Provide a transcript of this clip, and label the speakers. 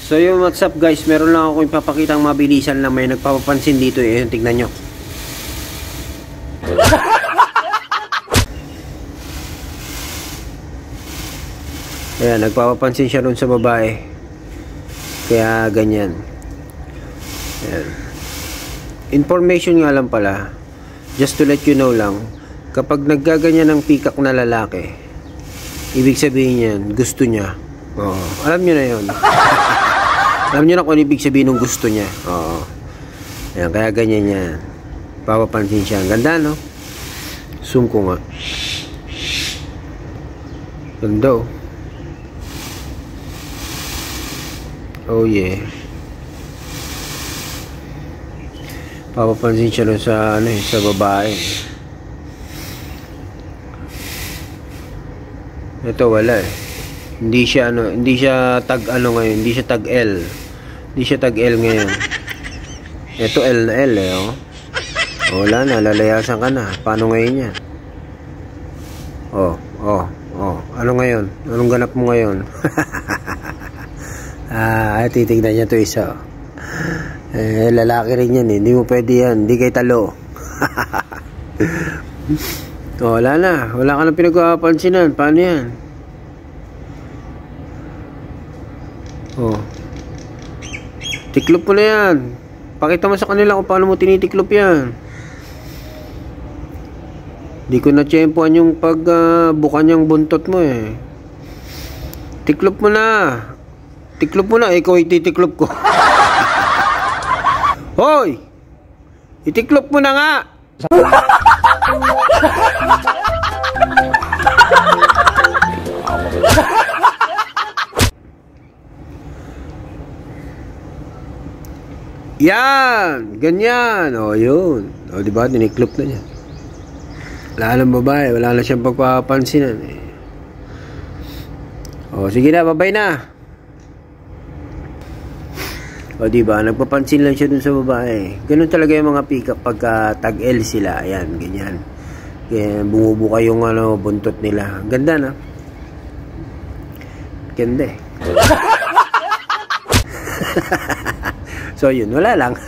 Speaker 1: So yung what's up guys, meron lang ako ipapakitang mabilisan lang, may nagpapapansin dito eh, tignan nyo. Ayan, nagpapapansin siya dun sa babae. Kaya ganyan. Ayan. Information nga lang pala, just to let you know lang, kapag naggaganyan ng pikak na lalaki, ibig sabihin yan, gusto niya. Oo. Alam nyo na yun. Alam nyo na kung ibig sabihin ng gusto niya. Oo. Ayan, kaya ganyan yan. Papapansin siya. Ang ganda, no? Zoom ko nga. Ganda, oh. Oh, yeah. Papapansin siya nun sa, ano, sa babae. Ito, wala eh. Hindi siya tag ano ngayon, hindi siya tag L. Hindi siya tag L ngayon. Ito L na L eh, oh. Wala na, lalayasan ka na. Paano ngayon yan? Oh. Ano ngayon? Anong ganap mo ngayon? Titignan niya to isa. Lalaki rin yan eh. Hindi mo pwede yan. Hindi kay talo. Wala na. Wala ka na pinagpapansinan. Paano yan? Tiklop mo na yan. Pakita mo sa kanila kung paano mo tinitiklop yan. Di ko na tiyempoan yung pagbukan yung buntot mo eh. Tiklop mo na. Tiklop mo na. Ikaw ititiklop ko. Hoy! Itiklop mo na nga. Yan, ganyan. O, yun. O, diba? Tiniklop na niya. Wala nang babae. Wala na siyang pagpapansinan. Eh. O, sige na. Babay na. O, diba? Nagpapansin lang siya dun sa babae. Ganun talaga yung mga pick-up pagka tag-L sila. Ayan, ganyan. Ganyan, bumubuka yung buntot nila. Ganda na. Ganda eh. So, yun. Wala lang.